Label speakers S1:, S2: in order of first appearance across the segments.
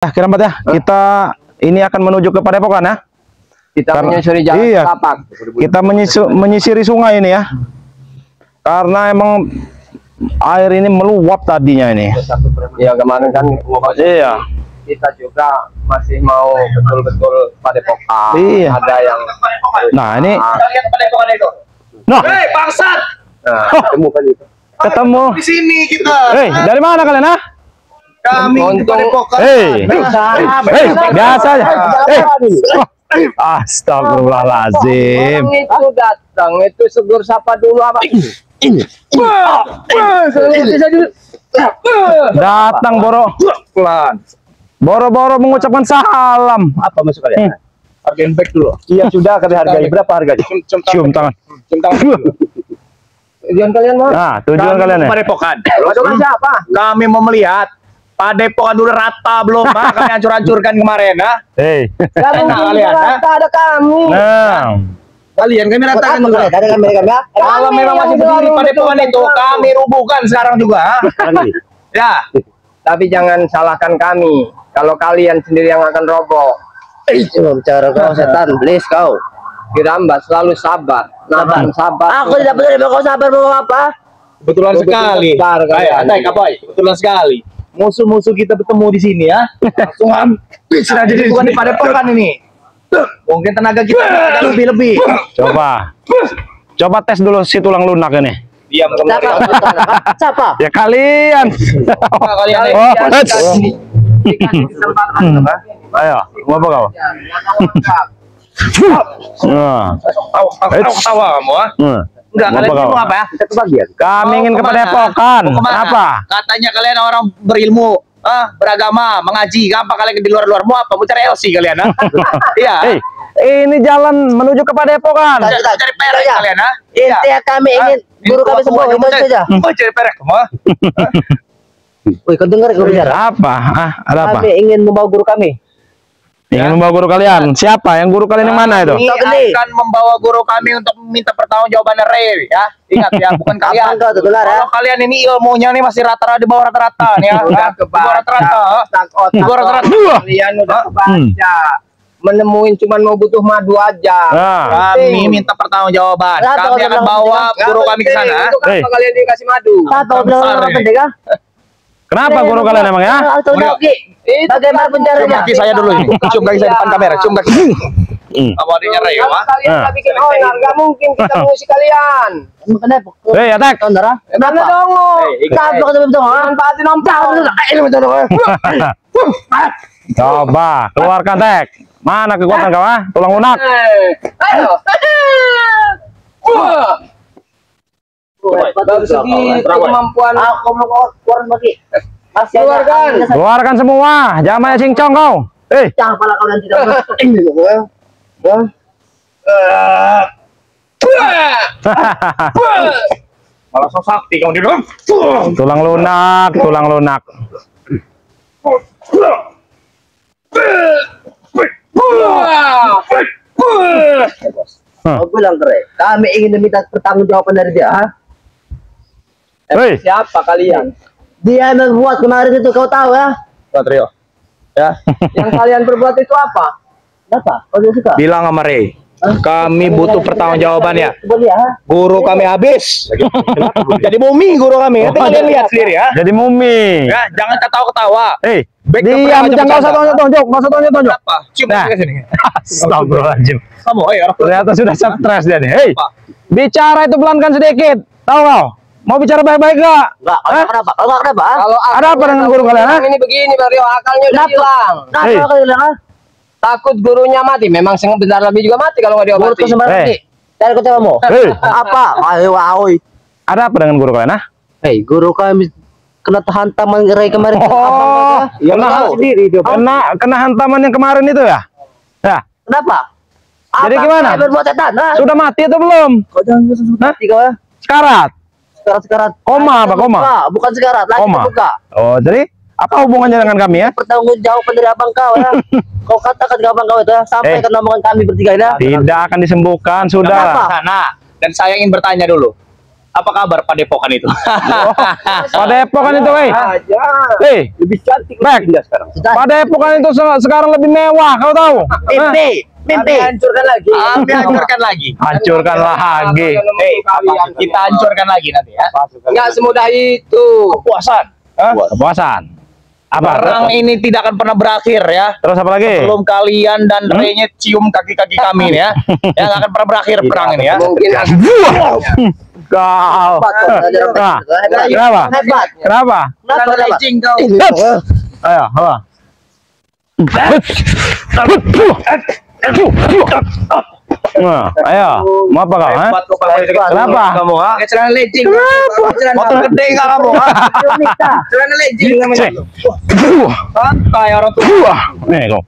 S1: Kiramat ya, kita ini akan menuju ke Padepokan ya.
S2: Kita menyusuri jalan tapak.
S1: Kita menyisiri sungai ini ya. Karena emang air ini meluap tadinya ini.
S2: Ya kemarin kan
S1: iya.
S2: Kita juga masih mau betul-betul Padepokan.
S1: Iya.
S2: Ada yang
S1: Nah ini.
S3: Lihat Padepokan itu.
S1: Nah.
S3: Hei bangsat.
S2: Nah, ketemu kan itu.
S1: Ketemu.
S3: Di sini kita.
S1: Hei, dari mana kalian ah?
S3: Kami di Padepokan.
S1: Hei, biasa aja. Astagfirullahaladzim.
S2: Orang itu datang, itu segur sapa dulu apa?
S1: Datang boro-boro mengucapkan salam.
S3: Apa masuk kalian? Hargain back dulu.
S2: Iya sudah, kami hargai. Berapa harganya?
S1: Cium tangan.
S3: Cium tangan.
S2: Tujuan kalian mau?
S1: Nah, tujuan kalian ya.
S3: Padepokan.
S2: Padepokan siapa?
S3: Kami mau melihat Padepokan dulu rata belum, Pak? Kami hancur-hancurkan kemarin, ha?
S1: Hei.
S2: Gak mungkin
S3: kalian,
S2: rata, ada kami.
S1: Nah.
S3: Kalian kami ratakan juga.
S2: Ada kami ya.
S3: Kalau memang masih berdiri Padepokan itu, kami rubuhkan sekarang juga, ha? Ya.
S2: Tapi jangan salahkan kami. Kalau kalian sendiri yang akan roboh. Cuma bicara kau setan, please kau. Diramba selalu sabar. Sabar. Aku tidak peduli kau sabar mau apa?
S3: Kebetulan sekali. Kebetulan sekali. Musuh-musuh kita bertemu di sini ya. Langsung habis aja di Padepokan ini. Mungkin tenaga kita agak lebih-lebih.
S1: Coba tes dulu si tulang lunak ini.
S3: Diam kamu.
S2: Siapa?
S1: Ya kalian.
S3: Kalian.
S1: Ayo, mau apa kau?
S3: Tawa kamu, ah? Enggak, kalian mau apa ya?
S2: Kita kebagian.
S1: Kami ingin ke Padepokan. Kenapa?
S3: Katanya kalian orang berilmu, beragama, mengaji. Gampang kalian di luar-luar. Mau apa? Mau cari LC kalian, ha? Iya.
S1: Ini jalan menuju ke Padepokan.
S3: Cari perek kalian, ha?
S2: Intinya kami ingin guru kami semua itu saja.
S3: Mau cari perek kamu, ha?
S2: Woi, kau dengar kau bicara?
S1: Apa? Ada apa?
S2: Kami ingin membawa guru kami.
S1: Ingin membawa guru kalian. Siapa? Yang guru kalian yang mana itu?
S3: Kami akan membawa guru kami untuk meminta pertanggungjawaban Rey, ya. Ingat ya, bukan kalian. Kalau kalian ini ilmunya nih masih rata-rata di bawah rata-rata nih ya. Di bawah rata-rata. Di bawah rata-rata.
S2: Kalian udah kebaca. Menemuin cuma mau butuh madu aja.
S3: Kami minta pertanggungjawaban. Kami akan bawa guru kami ke sana.
S2: Kenapa kalian dikasih madu?
S1: Kenapa guru kalian emang ya?
S2: Bagaimana pencaranya?
S3: Cium kaki saya dulu ini. Cium kaki saya depan kamera. Cium kaki. Apa adanya Rey, Wah?
S2: Kalian nggak bikin onar, nggak mungkin kita mengusir kalian.
S1: Hei, attack.
S2: Kenapa dong? Kenapa ketemu dong? Manfaatin
S1: Coba keluarkan tek. Mana kekuatan kau ah? Tulang lunak.
S2: Ayo. Baru segi kemampuan aku mau keluar lagi.
S1: Keluarkan semua. Jangan main cincong kau.
S2: Jangan pala kau nanti dapat.
S3: Malah so sakti kamu di dalam.
S1: Tulang lunak.
S2: Kau bilang keren. Kami ingin meminta pertanggungjawaban dari dia. Siapa kalian? Dia yang membuat kemarin itu, kau tahu ya?
S3: Patrio. Ya.
S2: Yang kalian perbuat itu apa? Apa? Kau suka?
S3: Bilang sama Rey. Kami butuh pertanggungjawaban ya. Guru kami habis. Jadi mumi guru kami. Nanti kalian lihat sendiri ya.
S1: Jadi mumi.
S3: Ya, jangan ketawa-ketawa.
S1: Diam, jangan usah tonjok.
S3: Apa? Cium ke sini.
S1: Astagfirullahaladzim.
S3: Kamu,
S1: Ternyata sudah stres dia nih. Hei, bicara itu pelankan sedikit. Tahu kau? Mau bicara baik-baik gak?
S2: Enggak, kenapa? Kalau
S1: ada apa dengan guru kalian?
S2: Ini begini, Mario, akalnya udah hilang. Kenapa kalian hilang? Takut gurunya mati. Memang sebentar lagi juga mati kalau nggak diobati. Dari kota kamu. Apa? Ayo.
S1: Ada apa dengan guru kalian?
S2: Hei, guru kami kena hantaman Rey kemarin.
S1: Kena hantaman yang kemarin itu ya? Ya.
S2: Kenapa?
S1: Jadi gimana?
S2: Berbuat setan.
S1: Sudah mati atau belum?
S2: Kau jangan mati kau ya.
S1: Sekarat. Koma apa koma?
S2: Bukan sekarat, lagi terbuka.
S1: Oh, jadi apa hubungannya dengan kami ya?
S2: Pertanggungjawaban dari abang kau ya. Kau katakan ke abang kau itu ya, sampai ke omongan kami bertiga ya.
S1: Tidak akan disembuhkan, sudah.
S3: Nah, dan saya ingin bertanya dulu. Apa kabar Padepokan itu?
S1: Padepokan itu, weh.
S2: Lebih cantik
S1: Bek.
S2: sekarang.
S1: Padepokan itu sekarang lebih mewah, kau tahu?
S2: Mimpi. Hancurkan lagi.
S3: Hancurkan lagi.
S1: Hancurkan lagi.
S3: Kita hancurkan lagi nanti ya.
S2: Enggak semudah itu.
S3: Kepuasan.
S1: Kepuasan. Apa?
S3: Perang ini tidak akan pernah berakhir ya.
S1: Terus apa lagi?
S3: Belum kalian dan Rene cium kaki-kaki kami nih ya. Yang nggak akan pernah berakhir perang ini ya.
S2: Mungkin
S1: Kau. Nah, kenapa?
S2: hebat.
S1: Kenapa?
S3: Legging kau.
S1: Ayo, apa? Nah, ayo, mau apa kau?
S3: Hebat kau pakai
S1: Kenapa?
S3: kamu ha?
S2: Pakai celana legging.
S3: Motor gede nggak kamu ha?
S2: Celana legging namanya.
S3: Santai orang tua.
S1: Nih kau.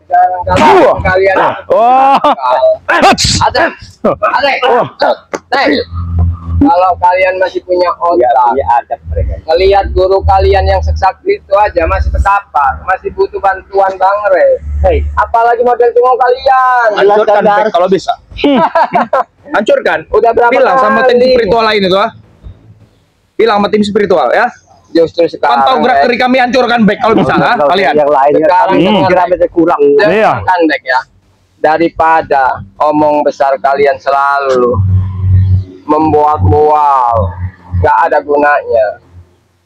S2: Kalian.
S1: Oh.
S2: Ada. Kalau kalian masih punya otak, ngelihat guru kalian yang sakti itu aja masih betapa, masih butuh bantuan Bang Re. Apalagi model cungong kalian.
S3: Hancurkan Bek, kalau bisa. Hancurkan.
S2: Udah berapa
S3: Bilang sama tim
S2: kali?
S3: spiritual lain itu ha. Bilang sama tim spiritual ya.
S2: Justru sekarang.
S3: Pantau gerak geri kami, hancurkan Bek kalau bisa ha kalian.
S2: Yang lain sekarang kira kurang.
S1: Iya.
S2: Kan Bek ya. Daripada omong besar kalian selalu membuat-buat, nggak ada gunanya.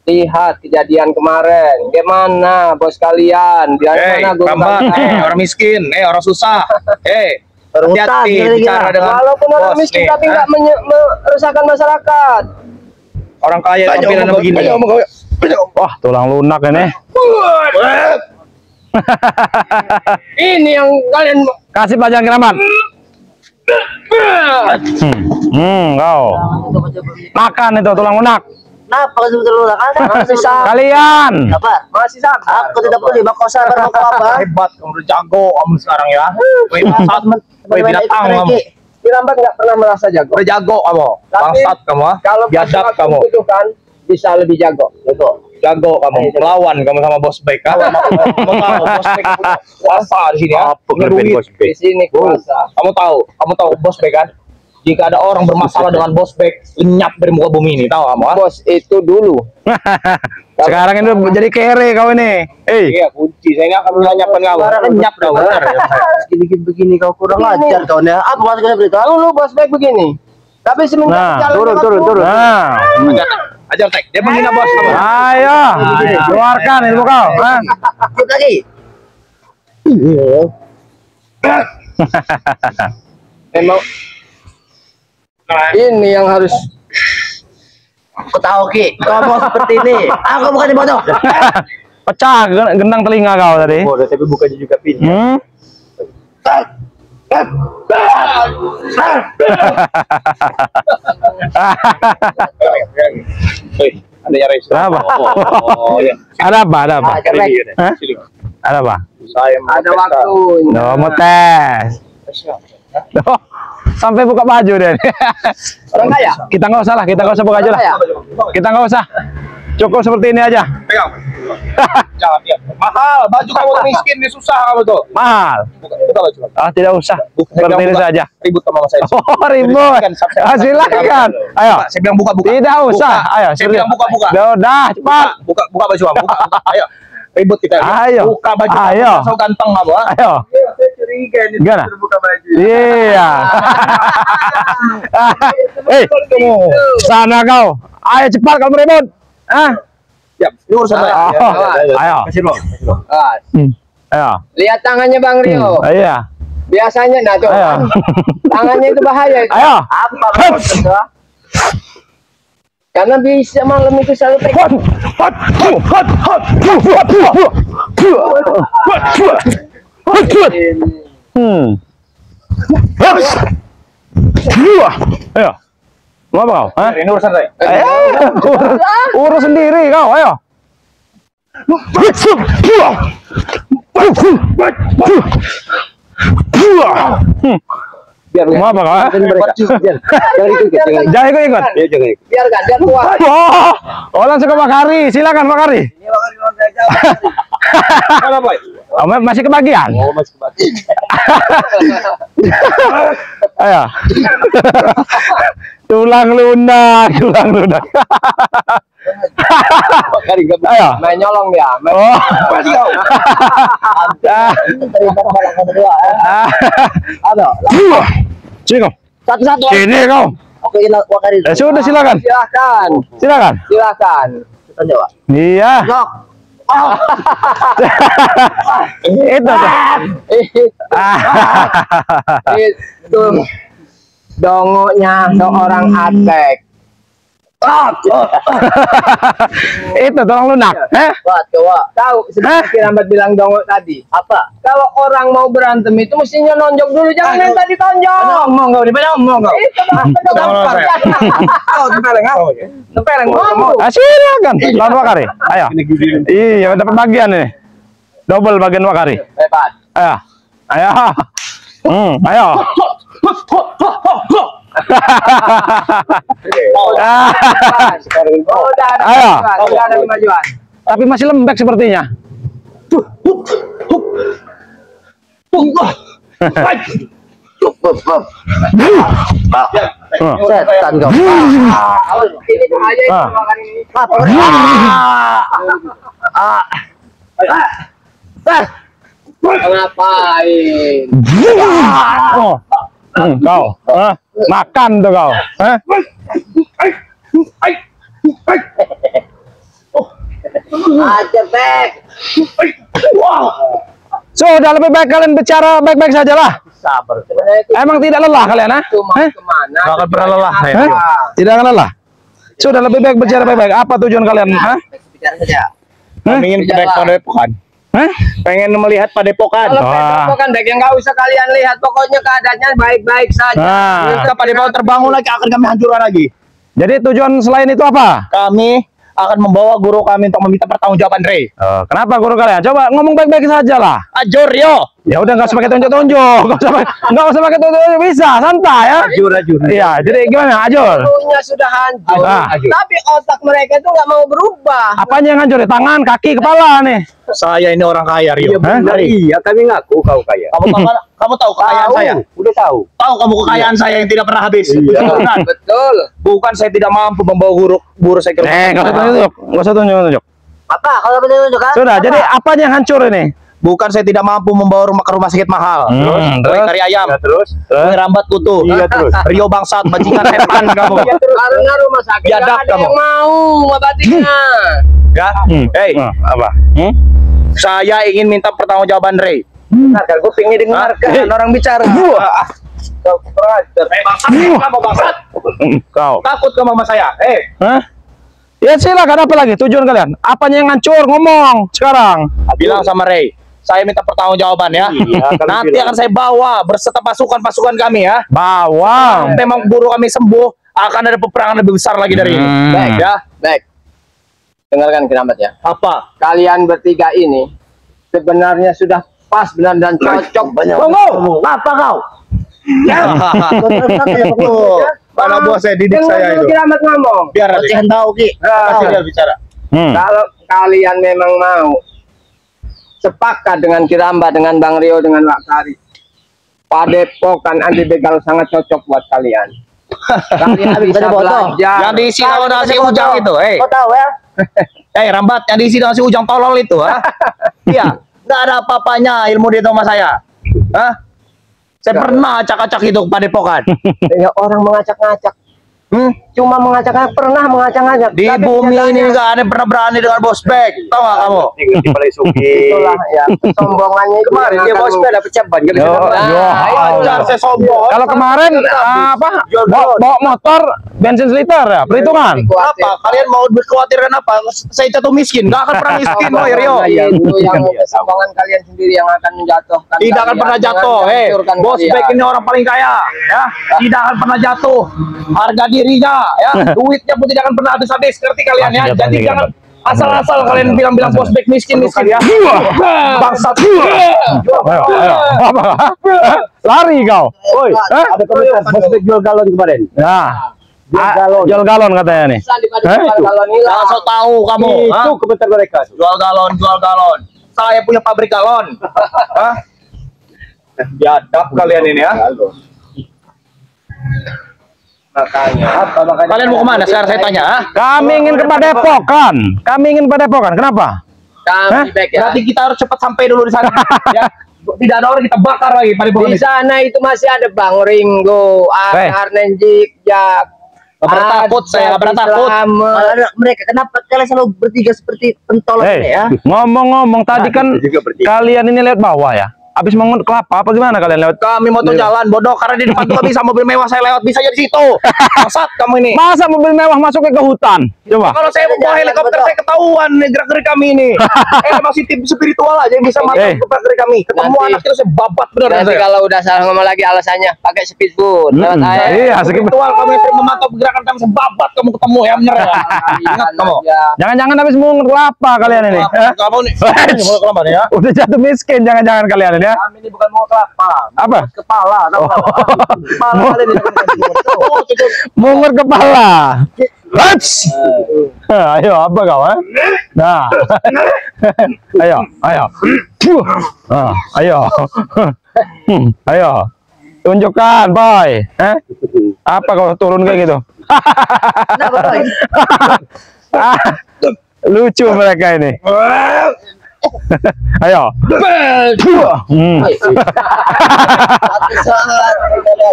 S2: Lihat kejadian kemarin, gimana bos kalian? Gimana guru
S3: Bambang,
S2: kalian?
S3: orang miskin, orang susah, hati-hati bicara dengan
S2: Walaupun orang
S3: bos
S2: miskin
S3: nih,
S2: tapi nggak merusakkan masyarakat.
S3: orang kaya tampilannya begini.
S1: Wah, tulang lunak ini.
S2: Ini yang kalian
S1: Kasih pajang keramat. Kau. Makan itu tulang lunak.
S2: Kenapa kasih telur kan? Masih sama.
S1: Kalian.
S2: Apa? Masih sama. Aku tidak peduli. Mau sabar mau apa?
S3: Hebat, kamu udah jago kamu sekarang ya. Woi binatang kamu.
S2: Kirambat nggak pernah merasa jago.
S3: Udah jago kamu.
S2: Tapi,
S3: Bangsat kamu ha.
S2: Kalau
S3: Biadab kamu.
S2: butuhkan bisa lebih jago. Betul.
S3: Jago kamu. Melawan kamu sama bos Bek ha. Kamu tahu bos Bek punya kuasa di sini ya.
S2: Di sini kuasa.
S3: Kamu tahu bos Bek kan? Jika ada orang bermasalah dengan bos Bek, lenyap dari muka bumi ini, tahu kamu ha?
S2: Bos itu dulu.
S1: Sekarang ini jadi kere kau ini.
S3: Iya kunci, saya nggak akan menyanyapkan kamu. Lenyap kau benar ya.
S2: Sedikit begini kau kurang ajar kau nih. Apa maksudnya berita? Lu bos baik begini. Tapi semenjak
S1: Nah,
S2: jalan turun.
S1: Nah,
S3: Ajar Tek, dia menghina bos kamu.
S1: ayo, keluarkan ilmu kau. Ah.
S2: Ikut lagi. Emang ini yang harus aku tahu Ki. Kau mau seperti ini. Aku bukan bodoh.
S1: Pecah gendang telinga kau tadi.
S3: Bodoh tapi bukannya juga pin. Ada yang raise.
S1: Kenapa?
S3: Oh ya.
S1: Ada apa? Ada apa? Hah? Ada apa?
S3: Saya
S2: Ada waktu.
S1: Mau tes. Loh, sampai buka baju deh.
S2: Orang kaya.
S1: Kita nggak usah lah, kita nggak usah buka baju lah. Kita nggak usah. Cukup seperti ini aja.
S3: pegang. Jangan dia. Mahal, baju kamu tuh miskin, dia susah kamu tuh.
S1: Mahal.
S3: Buka baju.
S1: Ah, tidak usah. Seperti ini saja.
S3: Ribut sama saya.
S1: Oh, ribut. Ah, silakan. Ayo.
S3: Saya bilang buka.
S1: Tidak usah. Ayo,
S3: Saya bilang buka.
S1: Udah, cepat.
S3: Buka baju kamu. Buka. Ayo. Ribut kita.
S1: Ayo.
S3: Buka baju.
S1: Ayo.
S3: So ganteng kamu.
S1: Ayo.
S2: Saya curiga ini
S1: Gimana?
S2: buka baju.
S1: Iya. Sana kau. Ayo cepat kamu ribut.
S3: Siap. Ini urusan saya.
S1: Ayo.
S3: Kasih dulu.
S1: Ayo.
S2: Lihat tangannya Bang Rio.
S1: Iya.
S2: Biasanya nah tuh.
S1: Ayo.
S2: Tangannya itu bahaya.
S1: Ayo.
S2: Apa maksudnya? Karena bisa malam itu selalu pegang.
S1: Ayo. Mau apa kau? Hah?
S3: Ini urusan saya.
S1: Urus sendiri kau, ayo.
S3: Biar
S1: Mau apa kau?
S3: Jangan ikut.
S1: Jangan ikut.
S2: Biarkan dia kuat.
S1: Oh, langsung ke Pak Kari. Silakan Pak Kari.
S3: Mana boy?
S1: Oh, masih kebagian.
S3: Oh, masih kebagian.
S1: Ayo. Tulang lunak, tulang lunak. Ayo.
S2: Main nyolong dia.
S1: Oh.
S2: Ada.
S1: Sini kau.
S2: Satu-satu.
S1: Sini kau.
S2: Oke, kita wakari.
S1: Sudah silakan.
S2: Silakan.
S1: Silakan.
S2: Silakan. Kita jawab.
S1: Iya.
S2: Sok.
S1: Itu.
S2: Itu dongonya seorang atek.
S1: Itu tulang lunak.
S2: Buat coba. Tahu seperti Kirambat bilang dongo tadi. Apa? Kalau orang mau berantem itu mestinya nonjok dulu, jangan yang tadi tonjok.
S3: Ngomong kau, di mana ngomong kau?
S2: Itu gampang.
S3: Oh, tempeleng ah.
S2: Tempeleng ngomong.
S1: Silakan. Lawan Wakari. Ayo. Iya, dapat bagian ini. Double bagian Wakari.
S2: Hebat.
S1: Ayo. Ayo. Ayo.
S2: Udah ada
S1: Ayo.
S2: kemajuan, udah ada kemajuan.
S1: Tapi masih lembek sepertinya.
S2: Setan kau. Ini bahaya itu makan ini. Ngapain?
S1: Oh. Kau. Makan tuh kau.
S2: Ajar Bek.
S1: Sudah lebih baik kalian bicara baik-baik sajalah.
S2: Sabar.
S1: Emang tidak lelah kalian, ha?
S2: Itu mau kemana?
S3: Nggak akan pernah lelah saya.
S1: Hah? Tidak akan lelah. Sudah lebih baik bicara baik-baik. Apa tujuan kalian, ha?
S2: Bicara saja.
S3: Kami ingin
S2: Bicara.
S3: padepokan.
S1: Hah?
S3: Pengen melihat padepokan.
S2: Kalau
S1: Wah.
S2: padepokan Bek yang nggak usah kalian lihat, pokoknya keadaannya baik-baik saja.
S1: Nah.
S3: Jika padepokan terbangun lagi akan kami hancurkan lagi.
S1: Jadi tujuan selain itu apa?
S3: Kami akan membawa guru kami untuk meminta pertanggungjawaban Rey.
S1: Kenapa guru kalian? Coba ngomong baik-baik saja lah.
S3: Ajur yo.
S1: Ya udah nggak usah pakai tunjuk-tunjuk. Nggak usah pakai tunjuk-tunjuk, bisa santai ya.
S3: Ajur.
S1: Iya, jadi gimana, Ajur?
S2: Tubuhnya sudah hancur,
S3: Ajur.
S2: tapi otak mereka itu nggak mau berubah.
S1: Apanya yang hancur? Tangan, kaki, kepala nih.
S3: Saya ini orang kaya, Rio.
S1: Hah?
S2: Iya, kami ngaku kau kaya.
S3: Kamu tahu kekayaan saya?
S2: Udah tahu.
S3: Tahu kamu kekayaan saya yang tidak pernah habis? Bukan.
S2: Betul.
S3: Bukan saya tidak mampu membawa guru saya ke rumah.
S1: Nggak usah tunjuk, nggak usah tunjuk.
S2: Apa? Kalau benar tunjukkan?
S1: Sudah, jadi apanya yang hancur ini?
S3: Bukan saya tidak mampu membawa ke rumah sakit mahal.
S1: Terus?
S3: Kari ayam.
S1: Terus?
S3: Kue rambat kutu.
S1: Iya, terus.
S3: Rio bangsat, bajingan setan kamu.
S2: Karena rumah sakit
S3: Biadab
S2: nggak ada
S3: kamu.
S2: yang mau ngobatinnya.
S3: Ya. Hey,
S1: Apa?
S3: saya ingin minta pertanggungjawaban Rey.
S2: Dengarkan, gue pengen dengarkan orang bicara.
S3: Kamu bangsat.
S1: Kau.
S3: Takut ke mama saya.
S1: Hah? Ya silakan, apa lagi tujuan kalian? Apanya yang hancur? Ngomong sekarang.
S3: Bilang sama Rey. Saya minta pertanggungjawaban ya. Nanti akan saya bawa berserta pasukan-pasukan kami ya.
S1: Bawang.
S3: Memang guru kami sembuh, akan ada peperangan lebih besar lagi dari ini.
S2: Baik,
S3: Ya.
S2: baik. Dengarkan Kirambat ya.
S3: Apa?
S2: Kalian bertiga ini sebenarnya sudah pas benar dan cocok.
S3: Tunggu.
S2: Apa kau?
S3: Mana buah saya didik saya itu.
S2: Kirambat ngomong.
S3: Biar aja.
S2: Tahu Ki.
S3: Kasih dia bicara.
S2: Kalau kalian memang mau sepakat dengan Kirambat, dengan Bang Rio, dengan Wakari, padepokan anti begal sangat cocok buat kalian. Kalian bisa belajar.
S3: Yang diisi lawan nasi ujang itu,
S2: Kau tahu ya?
S3: Rambat, yang diisi nasi ujang tolol itu, ha? Iya, nggak ada apa-apanya ilmu di rumah saya. Hah? Saya pernah acak-acak itu padepokan.
S2: Ya, orang mengacak-ngacak. Cuma mengacak-ngacak, pernah mengacak-ngacak.
S3: Di
S2: Tapi
S3: bumi ini
S2: kenyataannya-
S3: nggak ada yang pernah berani dengan bos bag. Tahu nggak kamu?
S2: Itulah ya, kesombongannya itu
S3: Kemarin
S2: yang
S3: dia
S2: akan
S3: bos bag dapat ceban, nggak bisa dapat.
S2: Nah,
S3: Saya sombong.
S1: Kalau kemarin apa? Bawa motor bensin seliter ya, perhitungan.
S3: Apa? Kalian mau dikhawatirkan apa? Saya jatuh miskin, nggak akan pernah miskin, loh, Rio.
S2: Itu yang kesombongan kalian sendiri yang akan menjatuhkan.
S3: Tidak akan
S2: kalian,
S3: pernah
S2: jangan
S3: jatuh.
S2: menghancurkan
S3: Bos
S2: kalian.
S3: bag ini orang paling kaya, ya. Tidak akan pernah jatuh. Harga dirinya, ya. Duitnya pun tidak akan pernah habis-habis. Ngerti kalian ya? Jadi jangan asal-asal kalian bilang-bilang bos bag miskin ya. Bangsat.
S1: Ayo. Apa? Lari kau.
S3: Woi, ada komentar bos bag jual galon kemarin.
S1: Ya. Jual galon katanya nih.
S2: Bisa dipadukan kalau nilai.
S3: Jangan so tahu kamu.
S4: Itu komentar mereka.
S3: Jual galon, jual galon. Saya punya pabrik galon. Hah? Biadab kalian ini ya.
S2: Makanya.
S3: Kalian mau kemana sekarang saya tanya? Ah?
S1: Kami ingin ke Padepokan. Kami ingin Padepokan. Kenapa?
S2: Kami baik ya.
S3: Berarti kita harus cepat sampai dulu di sana. Ya. Tidak ada orang kita bakar lagi pada
S2: Di sana itu masih ada Bang Ringo, Arnenjik, Jak.
S3: Gak pernah takut saya, gak pernah takut.
S2: Mereka kenapa kalian selalu bertiga seperti pentol ya?
S1: Ngomong-ngomong tadi kan kalian ini lewat bawah ya. Habis mengut kelapa apa gimana kalian lewat?
S3: Kami mau jalan bodoh karena di depan tuh bisa mobil mewah saya lewat bisa jadi situ. Maksud kamu ini.
S1: Masa mobil mewah masuk ke hutan? Coba.
S3: Kalau saya bawa helikopter saya ketahuan nih gerak-gerik kami ini. Masih tim spiritual aja yang bisa masuk ke gerak-gerik kami. Ketemu anak itu saya babat bener.
S2: Nanti kalau udah salah ngomong lagi alasannya pakai speedboat lewat air.
S1: Iya,
S3: spiritual kamu yang sering memantau gerakan kami sebabat kamu ketemu ya bener ya. Ingat kamu.
S1: Jangan-jangan habis mengut kelapa kalian ini.
S3: Kamu nih. Mau kelapa nih ya.
S1: Udah jatuh miskin jangan-jangan kalian ini ya.
S2: Kami ini bukan mau kelapa.
S1: Apa?
S2: Kepala, tahu nggak? Kepala kalian ini.
S1: Mungut kepala. Hats. Ayo apa kau? Nah. Ayo. Ayo. Ayo. Tunjukkan, boy. Apa kau turun kayak gitu?
S2: Kenapa, boy?
S1: Lucu mereka ini. Ayo.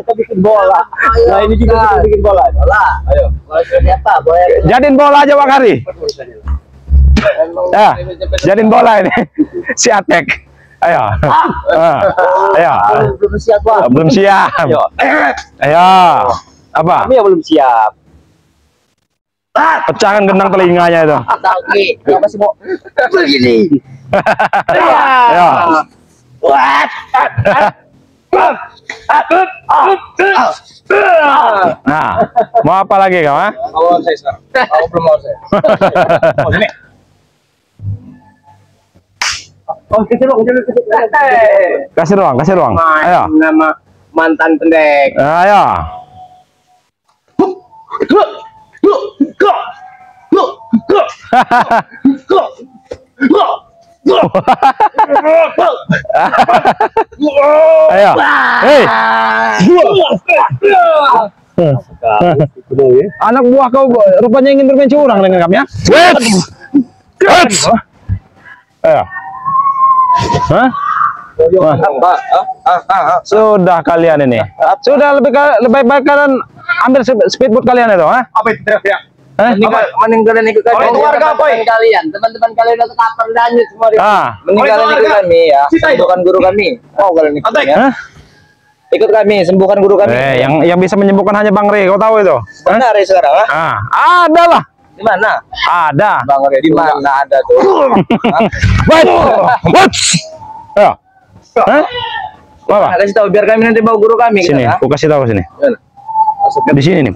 S2: Kita bikin bola. Nah, ini juga bikin bola. Ayo. Siapa?
S1: Jadiin bola aja Wakari. Ya, jadiin bola ini. Si Atek. Ayo. Ayo.
S2: Belum siap, Bang.
S1: Belum siap. Ayo. Apa?
S2: Kami ya belum siap.
S1: Pecahkan gendang telinganya itu.
S2: Tapi masih mau begini.
S1: Ayo. Nah, mau apa lagi kau?
S3: Mau saya sekarang. Aku belum mau saya. Oh, sini.
S1: Kasih ruang. Ayo.
S2: Nama mantan pendek.
S1: Ayo. Ayo. Hei. Anak buah kau rupanya ingin bermain curang dengan kami ya. Ayo. Hah? Sudah kalian ini. Sudah lebih baik kalian ambil speedboat kalian itu, ha?
S3: Apa itu teriak?
S2: Mending kalian ikut kami.
S3: Keluarga apa
S2: kalian? Teman-teman kalian udah ke kapal lanjut semua. Mending kalian ikut kami ya. Sembuhkan guru kami. Mau kalian ikut? Ikut kami, sembuhkan guru kami.
S1: Yang bisa menyembuhkan hanya Bang Rey, kau tahu itu?
S2: Benar ya sekarang,
S1: Ada lah.
S2: Di mana?
S1: Ada.
S2: Bang Rey di mana ada tuh?
S1: Ayo. Apa?
S2: Kasih tahu biar kami nanti bawa guru kami.
S1: Sini, aku kasih tahu sini.
S2: Mana?
S1: Di sini nih.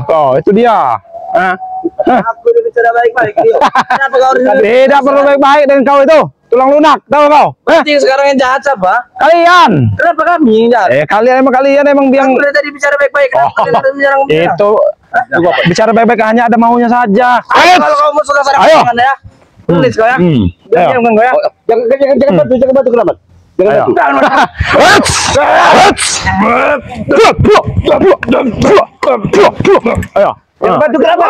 S1: Oh, itu dia.
S2: Aku udah bicara baik-baik. Kenapa kau harus?
S1: Tidak perlu baik-baik dengan kau itu. Tulang lunak, tahu kau?
S2: Berarti sekarang yang jahat siapa?
S1: Kalian.
S2: Kenapa kami yang jahat?
S1: Kalian emang biang.
S2: Aku udah tadi bicara baik-baik. Kenapa kalian harus menyerang?
S1: Itu bicara baik-baik hanya ada maunya saja.
S2: Kalau kamu suka sarang tangan ya. Tulis kau ya. Jangan kau ya. Jangan batu kenapa? Jangan batu.
S1: Ayo.
S2: Jangan batu kenapa?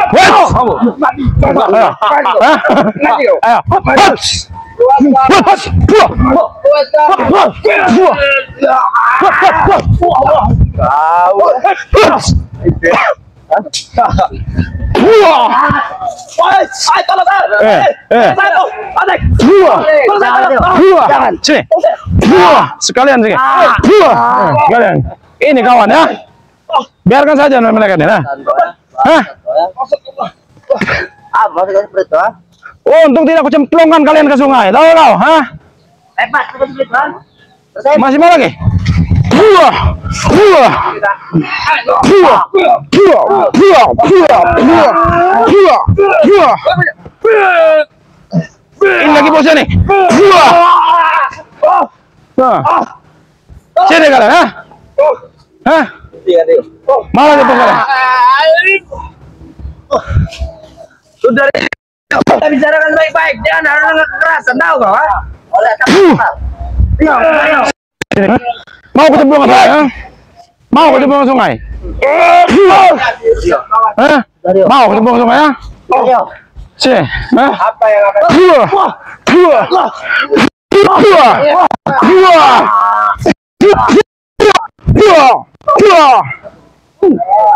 S1: Sekalian sini. Sekalian. Ini kawan ya. Biarkan saja mereka ini. Hah?
S2: Maksudnya seperti itu?
S1: Untung tidak aku cemplungkan kalian ke sungai. Tahu kau? Hah?
S2: Hebat, seperti itu.
S1: Masih mau lagi? Ini lagi bosnya nih. Sini kalian, hah? Hah? Malah gitu kalian.
S2: Sudah kita bicarakan baik-baik, jangan ada kekerasan, tahu kau? Oleh
S1: Mau kecemplung apa ya? Mau ke cemplung sungai? Hah? Mau ke cemplung sungai ya? Sini. Hah?
S2: Apa yang akan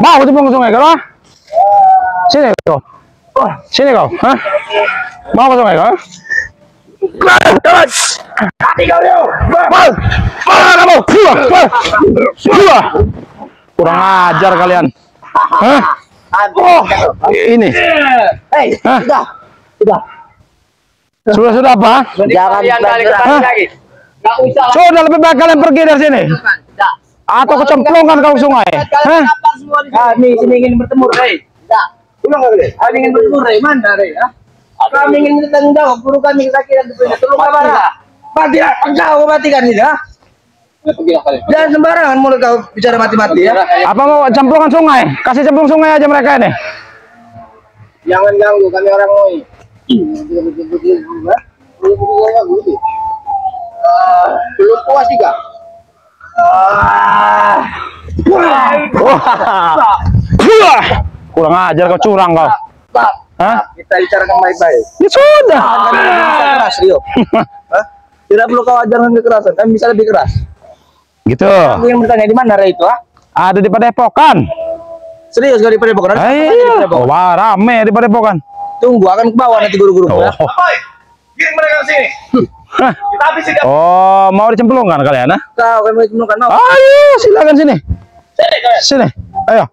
S1: Mau ke cemplung sungai kau? Sini kau. Sini kau. Hah? Mau ke sungai kau? Kurang ajar kalian. Hah? Ini.
S2: Sudah.
S1: Sudah apa?
S2: Jangan lagi. Enggak usah.
S1: Sudah lebih baik kalian pergi dari sini. Atau kecemplungan kau sungai. Hah?
S3: Kami sini ingin bertemu, Rey. Kami ingin bertemu, Rey. Mana, Rey? Kami ingin bertanggung jawab. Guru kami kesakitan. Tolong kamera. Kau matikan ini, ya? Jangan sembarangan mulut kau bicara mati-mati, ya.
S1: Apa mau cemplungan sungai? Kasih cemplung sungai aja mereka ini.
S2: Jangan ganggu kami orang Moi. Belum puas juga.
S1: Kurang ajar kau, curang kau. Hah?
S3: Kita bicarakan baik-baik.
S1: Ya sudah.
S3: Kami bisa keras, Rio. Tidak perlu kau ajarkan kekerasan. Kami bisa lebih keras.
S1: Gitu.
S3: Aku yang bertanya di mana, Rey, itu?
S1: Ada di Padepokan.
S3: Serius kali di Padepokan?
S1: Iya. Wah, rame di Padepokan.
S3: Tunggu, akan ke bawah nanti guru-guru.
S1: Oh.
S3: Kirim mereka ke sini. Kita habis ini.
S1: Oh, mau dicemplungkan kalian, nah?
S3: Kau kami mau cemplungkan, mau?
S1: Ayo, silakan sini. Sini. Ayo.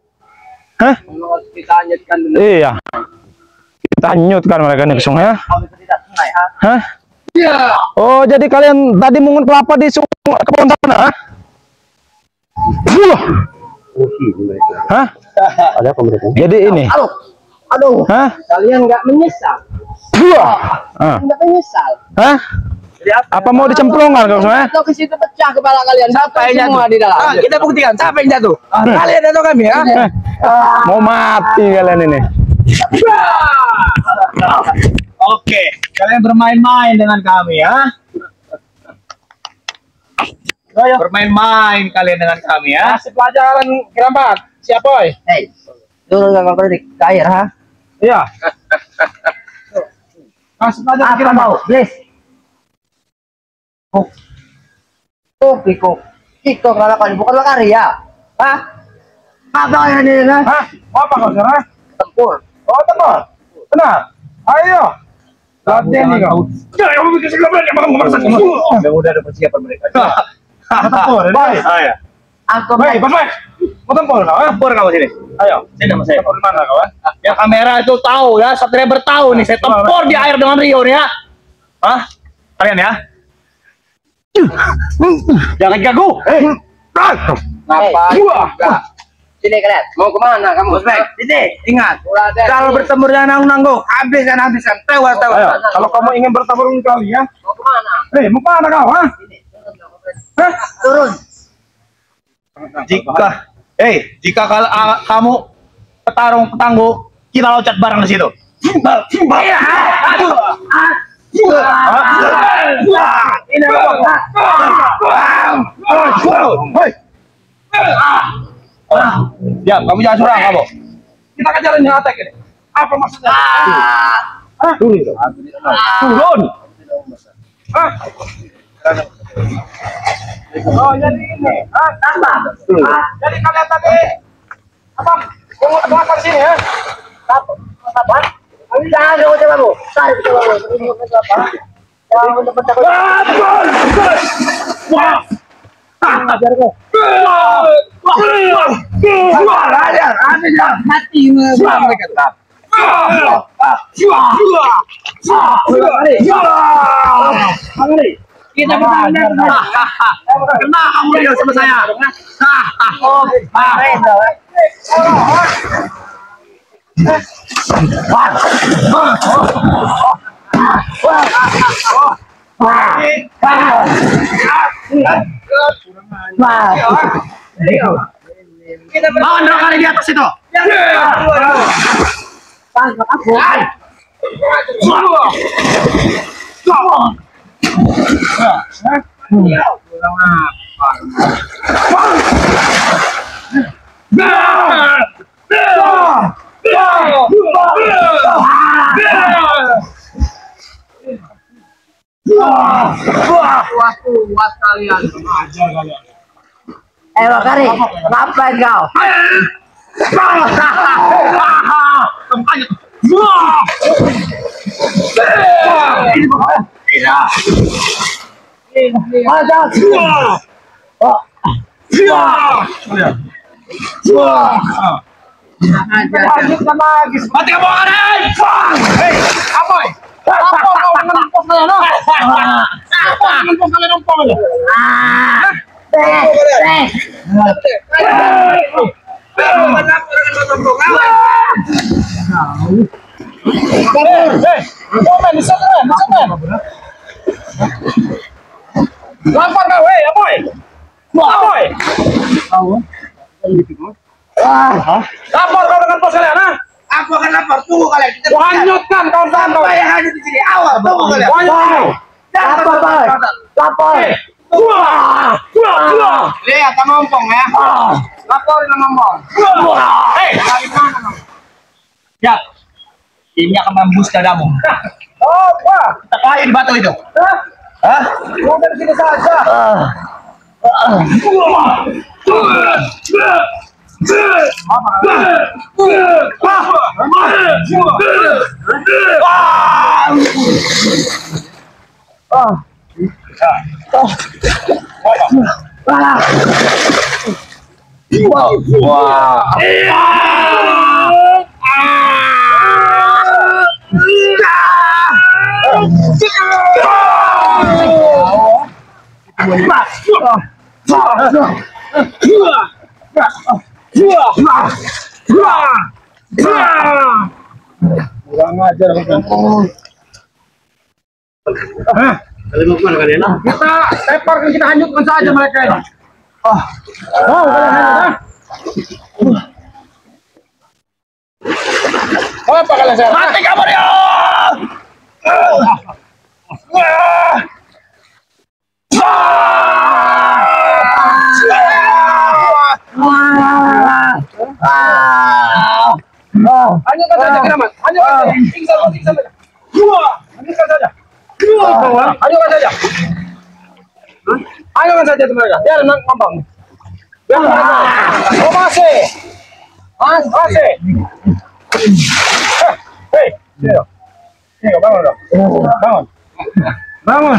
S1: Hah?
S2: Kita lanjutkan dulu.
S1: Iya. Kita nyutkan mereka nih ke sungai, ya. Hah? Oh, jadi kalian tadi mungut kelapa di kebun sana, ha? Hah?
S2: Ada apa mereka?
S1: Jadi ini.
S2: Aduh.
S1: Hah?
S2: Kalian nggak menyesal? Nggak menyesal?
S1: Hah? Apa mau dicemplungkan kau semua?
S2: Atau ke situ pecah kepala kalian?
S3: Siapa yang
S2: semua
S3: jatuh?
S2: di dalam?
S3: Kita buktikan siapa yang jatuh. Kalian atau kami, ya?
S1: Mau mati kalian ini.
S3: Oke, kalian bermain-main dengan kami, ya. Bermain-main kalian dengan kami, ya.
S1: Kasih pelajaran kerabat. Siapa, boy?
S2: Hei, dulu nggak kau di air, ha?
S1: Iya. Kasih pelajaran
S2: Apa mau? Please. Kiko kalau kau bukan makari ya? Hah? Apa yang ini?
S1: Hah? Mau apa kau sana?
S2: Tempur.
S1: Oh, tempur. Tenang. Ayo. Latihan nih kau. Jangan kamu bikin segala yang bakal memaksa kamu.
S3: Udah ada persiapan mereka.
S1: Tempur. Baik.
S3: Ayo.
S2: Aku
S1: Baik, baik. Mau tempur kau?
S3: Tempur kamu sini.
S1: Ayo.
S3: Sini sama saya.
S1: Tempur di mana kau?
S3: Ya kamera itu tahu ya, Satria bertahu nih. Saya tempur di air dengan Rio nih, ya. Hah? Kalian, ya? Jangan gagu.
S2: Apa? Sini kalian. Mau kemana kamu?
S3: Sini, ingat. Kalau bertemu dengan nanggung, habiskan, tewas.
S1: Ayo. Kalau kamu ingin bertabur kalian,
S2: Mau kemana?
S1: mau kemana kau? Hah?
S2: Turun.
S3: Jika kamu petangguh, kita loncat bareng di situ. Ya, kamu jangan curang kamu.
S1: Kita kejarin yang attack ini. Apa maksudnya?
S3: Turun.
S1: Hah? Oh, jadi ini. Apa? Jadi kalian tadi apa? Mau apa di sini, ya?
S2: Apa? Jangan kamu coba bu. Saya coba bu. Ini apa? Yang untuk pentakut.
S1: Wah.
S2: Ajar kok. Mati kita bertanding.
S3: Kena kamu Rio sama saya. Lawan dua kali di atas itu.
S2: Puas kalian. Makari, ngapain kau?
S3: Mati kamu kalian! Hei, Apoy! Apa kau menempos kalian? Apa menempos kalian apa aja? Lapor kau, hei, Apoy! Apoy! Lapor kau dengan pos kalian, ha?
S2: Aku akan lapor, tunggu kalian.
S3: Hanyutkan kawan-kawan kau.
S2: Yang ada di sini, awal, tunggu kalian.
S3: Lapor, Boy. Lapor.
S2: Lihat, kamu ngomong ya. Laporin sama ngomong.
S3: Hei, ya, ini akan membus dadamu. Oh, wah, kita kaya di batu itu. Hah? Mau dari sini saja. Kurang ajar kita leparkan, kita hanyutkan saja mereka ini. Apa kalian saya? Mati kamu dia! Hanyutkan saja Keramat, hanyutkan saja. Pingsan saja. Hanyutkan saja. Hanyutkan saja. Hanyutkan saja mereka. Biar ngambang. Biar mereka. Oh masih. Masih. Hei, sini bangun dong. Bangun. Bangun.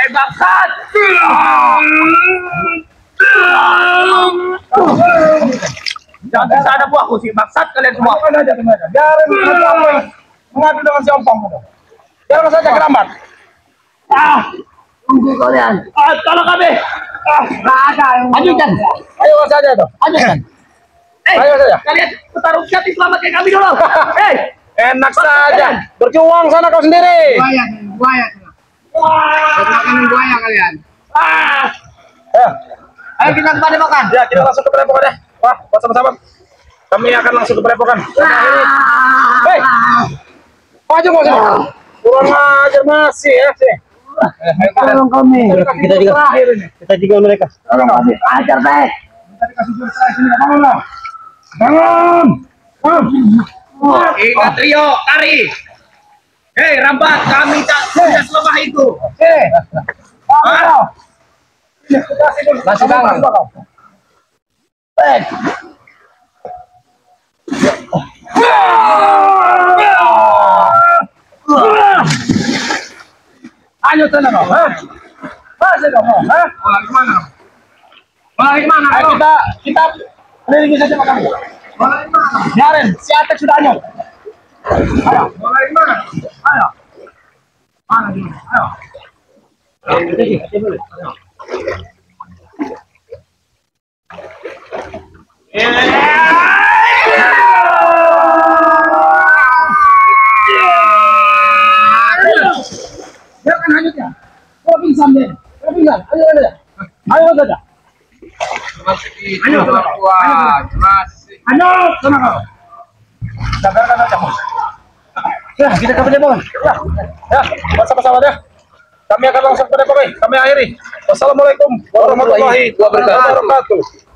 S3: Bangsat. Jangan bisa ada buahku sih, bangsat kalian semua. Biarin mengadu dengan si Ompong. Biarkan saja Keramat.
S2: Tunggu kalian.
S3: Tolong kami.
S2: Lanjutkan.
S3: Ayo saja tuh.
S2: Lanjutkan.
S3: Ayo saja.
S2: Kalian bertarung jati, selamatkan kami dulu.
S3: Hei, enak saja. Berjuang sana kau sendiri.
S2: Buaya. Makan buaya kalian. Ayo kita ke padepokan.
S3: Ya, kita langsung ke padepokan ya. Wah, buat sama-sama. Kami akan langsung ke padepokan. Hei, maju kau sini. Kurang ajar masih ya sih.
S2: Tolong kami.
S3: Kita juga mereka.
S2: Tolong kami. Ajar baik.
S3: Kita dikasih jurus terakhir sini. Bangunlah. Bangun.
S2: Ingat Rio, Tari. Hei, Rambat, kami tak sudah selemah itu.
S3: Masih bangun. Ayo sana kau, masih kau, Mulai kemana? Ayo kita kelilingi saja makam. Mulai kemana? Biarin, si Atek sudah anyut. Ayo, mulai kemana? Ayo. Mana ini? Ayo. Jangan hanyutnya. Kau pingsan deh. Kau pingsan. Ayo saja. Ayo saja. Ayo sama kau. Ayo sama kau. Sabarkan saja. Ya, kita ke Padepokan.
S1: Ya, sama-sama ya. Kami akan langsung ke Depok. Kami akhiri. Wassalamualaikum warahmatullahi wabarakatuh.